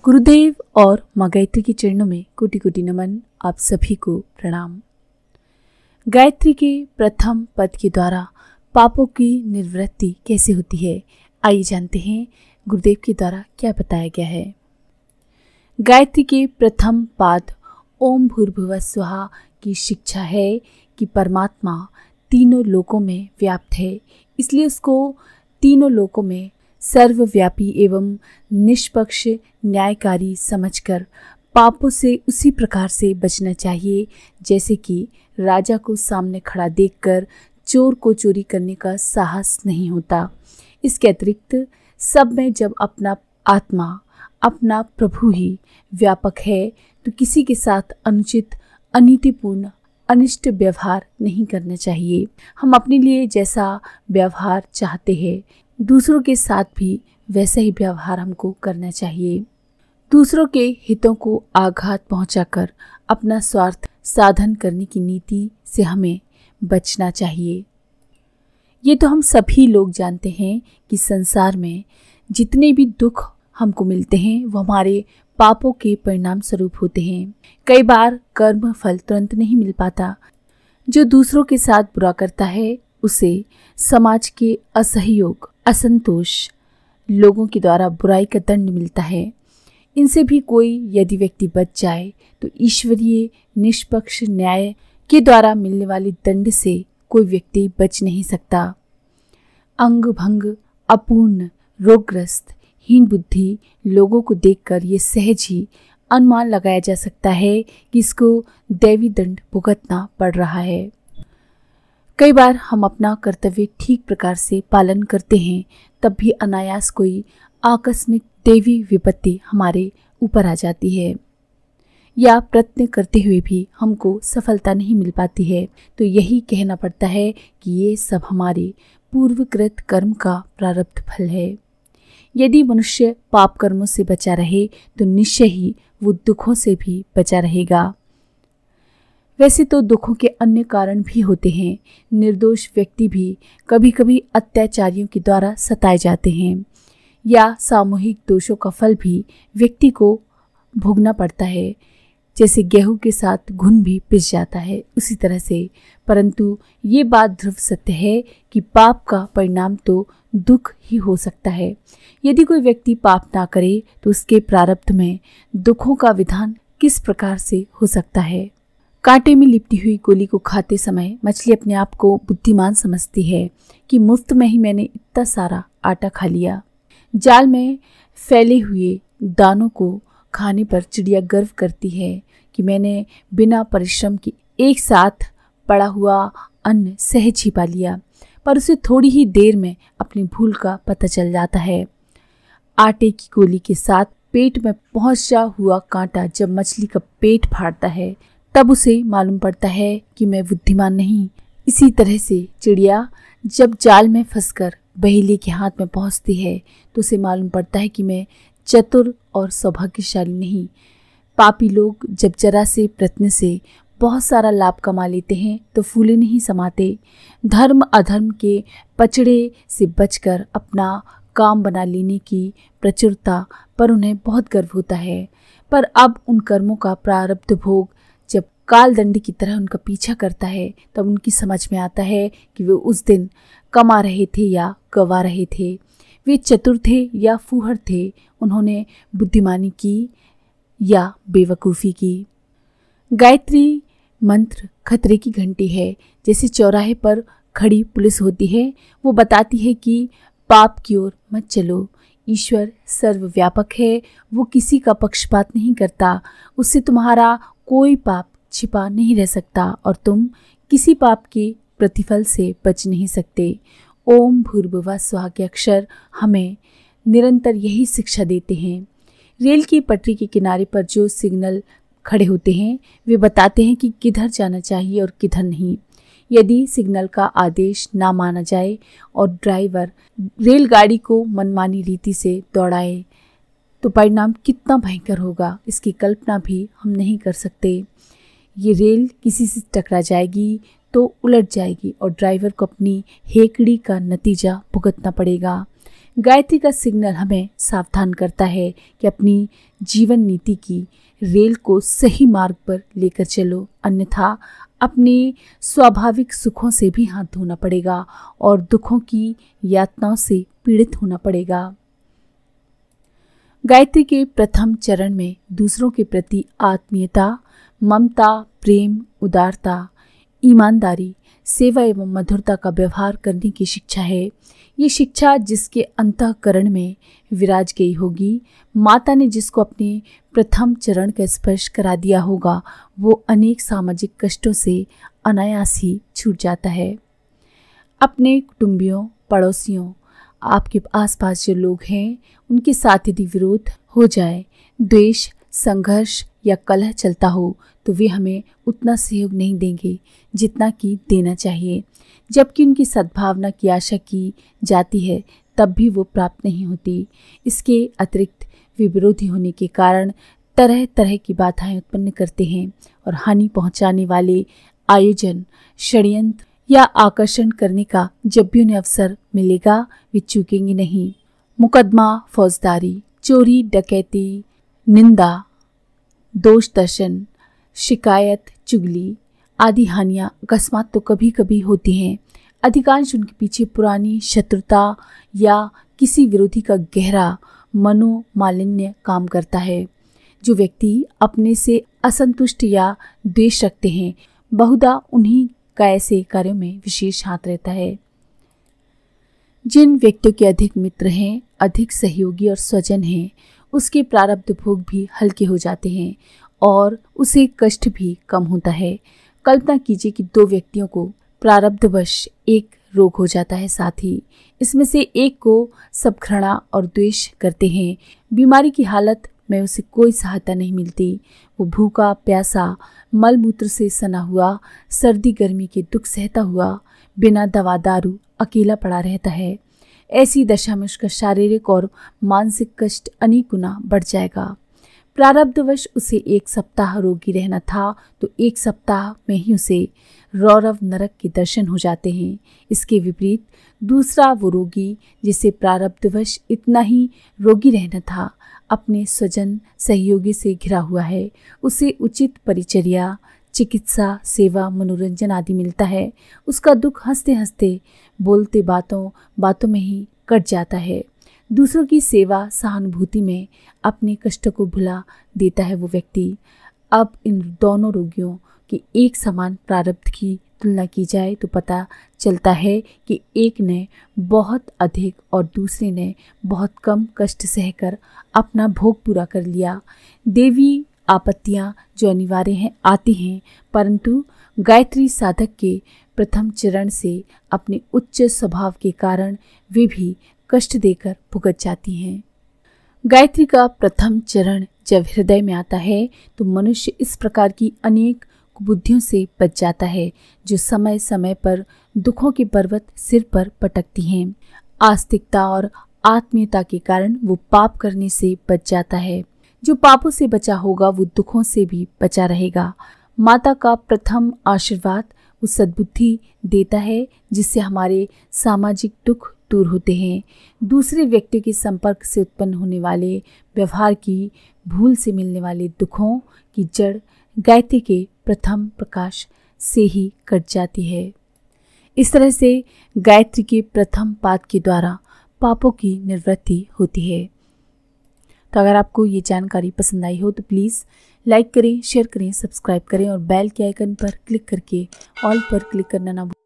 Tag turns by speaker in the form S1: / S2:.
S1: गुरुदेव और माँ गायत्री के चरणों में कोटि कोटि नमन। आप सभी को प्रणाम। गायत्री के प्रथम पद के द्वारा पापों की निवृत्ति कैसे होती है, आइए जानते हैं गुरुदेव के द्वारा क्या बताया गया है। गायत्री के प्रथम पाद ओम भूर्भुवः स्वहा की शिक्षा है कि परमात्मा तीनों लोकों में व्याप्त है, इसलिए उसको तीनों लोकों में सर्वव्यापी एवं निष्पक्ष न्यायकारी समझकर पापों से उसी प्रकार से बचना चाहिए जैसे कि राजा को सामने खड़ा देखकर चोर को चोरी करने का साहस नहीं होता। इसके अतिरिक्त सब में जब अपना आत्मा, अपना प्रभु ही व्यापक है तो किसी के साथ अनुचित, अनीतिपूर्ण, अनिष्ट व्यवहार नहीं करना चाहिए। हम अपने लिए जैसा व्यवहार चाहते हैं दूसरों के साथ भी वैसा ही व्यवहार हमको करना चाहिए। दूसरों के हितों को आघात पहुंचाकर अपना स्वार्थ साधन करने की नीति से हमें बचना चाहिए। ये तो हम सभी लोग जानते हैं कि संसार में जितने भी दुख हमको मिलते हैं वो हमारे पापों के परिणाम स्वरूप होते हैं। कई बार कर्म फल तुरंत नहीं मिल पाता। जो दूसरों के साथ बुरा करता है उसे समाज के असहयोग, असंतोष, लोगों के द्वारा बुराई का दंड मिलता है। इनसे भी कोई यदि व्यक्ति बच जाए तो ईश्वरीय निष्पक्ष न्याय के द्वारा मिलने वाले दंड से कोई व्यक्ति बच नहीं सकता। अंग भंग, अपूर्ण, रोगग्रस्त, हीन बुद्धि लोगों को देखकर ये सहज ही अनुमान लगाया जा सकता है कि इसको दैवी दंड भुगतना पड़ रहा है। कई बार हम अपना कर्तव्य ठीक प्रकार से पालन करते हैं तब भी अनायास कोई आकस्मिक देवी विपत्ति हमारे ऊपर आ जाती है या प्रयत्न करते हुए भी हमको सफलता नहीं मिल पाती है, तो यही कहना पड़ता है कि ये सब हमारे पूर्वकृत कर्म का प्रारब्ध फल है। यदि मनुष्य पाप कर्मों से बचा रहे तो निश्चय ही वो दुखों से भी बचा रहेगा। वैसे तो दुखों के अन्य कारण भी होते हैं। निर्दोष व्यक्ति भी कभी कभी अत्याचारियों के द्वारा सताए जाते हैं या सामूहिक दोषों का फल भी व्यक्ति को भोगना पड़ता है। जैसे गेहूं के साथ घुन भी पिस जाता है उसी तरह से। परंतु ये बात ध्रुव सत्य है कि पाप का परिणाम तो दुख ही हो सकता है। यदि कोई व्यक्ति पाप ना करे तो उसके प्रारब्ध में दुखों का विधान किस प्रकार से हो सकता है। कांटे में लिपटी हुई गोली को खाते समय मछली अपने आप को बुद्धिमान समझती है कि मुफ्त में ही मैंने इतना सारा आटा खा लिया। जाल में फैले हुए दानों को खाने पर चिड़िया गर्व करती है कि मैंने बिना परिश्रम के एक साथ पड़ा हुआ अन्न सहज ही पा लिया, पर उसे थोड़ी ही देर में अपनी भूल का पता चल जाता है। आटे की गोली के साथ पेट में पहुंचा हुआ कांटा जब मछली का पेट फाड़ता है तब उसे मालूम पड़ता है कि मैं बुद्धिमान नहीं। इसी तरह से चिड़िया जब जाल में फंसकर बहेलिए के हाथ में पहुंचती है तो उसे मालूम पड़ता है कि मैं चतुर और सौभाग्यशाली नहीं। पापी लोग जब जरा से प्रयत्न से बहुत सारा लाभ कमा लेते हैं तो फूले नहीं समाते। धर्म अधर्म के पचड़े से बचकर अपना काम बना लेने की प्रचुरता पर उन्हें बहुत गर्व होता है। पर अब उन कर्मों का प्रारब्ध भोग जब काल दंड की तरह उनका पीछा करता है तब उनकी समझ में आता है कि वे उस दिन कमा रहे थे या गवा रहे थे। वे चतुर थे या फूहड़ थे। उन्होंने बुद्धिमानी की या बेवकूफ़ी की। गायत्री मंत्र खतरे की घंटी है। जैसे चौराहे पर खड़ी पुलिस होती है, वो बताती है कि पाप की ओर मत चलो। ईश्वर सर्वव्यापक है, वो किसी का पक्षपात नहीं करता। उससे तुम्हारा कोई पाप छिपा नहीं रह सकता और तुम किसी पाप के प्रतिफल से बच नहीं सकते। ओम भूर्भुवः स्वहा के अक्षर हमें निरंतर यही शिक्षा देते हैं। रेल की पटरी के किनारे पर जो सिग्नल खड़े होते हैं वे बताते हैं कि किधर जाना चाहिए और किधर नहीं। यदि सिग्नल का आदेश ना माना जाए और ड्राइवर रेलगाड़ी को मनमानी रीति से दौड़ाए तो परिणाम कितना भयंकर होगा, इसकी कल्पना भी हम नहीं कर सकते। ये रेल किसी से टकरा जाएगी तो उलट जाएगी और ड्राइवर को अपनी हेकड़ी का नतीजा भुगतना पड़ेगा। गायत्री का सिग्नल हमें सावधान करता है कि अपनी जीवन नीति की रेल को सही मार्ग पर लेकर चलो, अन्यथा अपने स्वाभाविक सुखों से भी हाथ धोना पड़ेगा और दुखों की यातनाओं से पीड़ित होना पड़ेगा। गायत्री के प्रथम चरण में दूसरों के प्रति आत्मीयता, ममता, प्रेम, उदारता, ईमानदारी, सेवा एवं मधुरता का व्यवहार करने की शिक्षा है। ये शिक्षा जिसके अंतःकरण में विराज गई होगी, माता ने जिसको अपने प्रथम चरण का स्पर्श करा दिया होगा, वो अनेक सामाजिक कष्टों से अनायास ही छूट जाता है। अपने कुटुंबियों, पड़ोसियों, आपके आसपास जो लोग हैं, उनके साथ यदि विरोध हो जाए, द्वेष, संघर्ष या कलह चलता हो, तो वे हमें उतना सहयोग नहीं देंगे जितना कि देना चाहिए। जबकि उनकी सद्भावना की आशा की जाती है, तब भी वो प्राप्त नहीं होती। इसके अतिरिक्त वे विरोधी होने के कारण तरह तरह की बाधाएं उत्पन्न करते हैं और हानि पहुंचाने वाले आयोजन, षड्यंत्र या आकर्षण करने का जब भी उन्हें अवसर मिलेगा, वे चूकेंगे नहीं। मुकदमा, फौजदारी, चोरी, डकैती, निंदा, दोष दर्शन, शिकायत, चुगली आदि हानियां अकस्मात तो कभी कभी होती हैं। अधिकांश उनके पीछे पुरानी शत्रुता या किसी विरोधी का गहरा मनोमालिन्य काम करता है। जो व्यक्ति अपने से असंतुष्ट या द्वेष रखते हैं, बहुधा उन्हीं का ऐसे कार्यों में विशेष हाथ रहता है। जिन व्यक्तियों के अधिक मित्र हैं, अधिक सहयोगी और स्वजन हैं, उसके प्रारब्ध भोग भी हल्के हो जाते हैं और उसे कष्ट भी कम होता है। कल्पना कीजिए कि दो व्यक्तियों को प्रारब्धवश एक रोग हो जाता है, साथ ही इसमें से एक को सब घृणा और द्वेष करते हैं। बीमारी की हालत में उसे कोई सहायता नहीं मिलती। वो भूखा प्यासा, मलमूत्र से सना हुआ, सर्दी गर्मी के दुख सहता हुआ, बिना दवा दारू अकेला पड़ा रहता है। ऐसी दशा में उसका शारीरिक और मानसिक कष्ट अनेक गुना बढ़ जाएगा। प्रारब्धवश उसे एक सप्ताह रोगी रहना था, तो एक सप्ताह में ही उसे रौरव नरक के दर्शन हो जाते हैं। इसके विपरीत दूसरा वो रोगी जिसे प्रारब्धवश इतना ही रोगी रहना था, अपने स्वजन सहयोगी से घिरा हुआ है, उसे उचित परिचर्या, चिकित्सा, सेवा, मनोरंजन आदि मिलता है। उसका दुख हंसते हंसते, बोलते बातों में ही कट जाता है। दूसरों की सेवा, सहानुभूति में अपने कष्ट को भुला देता है वो व्यक्ति। अब इन दोनों रोगियों की एक समान प्रारब्ध की तुलना की जाए तो पता चलता है कि एक ने बहुत अधिक और दूसरे ने बहुत कम कष्ट सहकर अपना भोग पूरा कर लिया। देवी आपत्तियां जो अनिवार्य हैं आती हैं, परंतु गायत्री साधक के प्रथम चरण से अपने उच्च स्वभाव के कारण वे भी कष्ट देकर भुगत जाती हैं। गायत्री का प्रथम चरण जब हृदय में आता है तो मनुष्य इस प्रकार की अनेक कुबुद्धियों से बच जाता है जो समय समय पर दुखों के पर्वत सिर पर पटकती हैं। आस्तिकता और आत्मीयता के कारण वो पाप करने से बच जाता है। जो पापों से बचा होगा वो दुखों से भी बचा रहेगा। माता का प्रथम आशीर्वाद वो सद्बुद्धि देता है जिससे हमारे सामाजिक दुख दूर होते हैं। दूसरे व्यक्ति के संपर्क से उत्पन्न होने वाले व्यवहार की भूल से मिलने वाले दुखों की जड़ गायत्री के प्रथम प्रकाश से ही कट जाती है। इस तरह से गायत्री के प्रथम पाद के द्वारा पापों की निवृत्ति होती है। तो अगर आपको ये जानकारी पसंद आई हो तो प्लीज़ लाइक करें, शेयर करें, सब्सक्राइब करें और बेल के आइकन पर क्लिक करके ऑल पर क्लिक करना ना भूलें।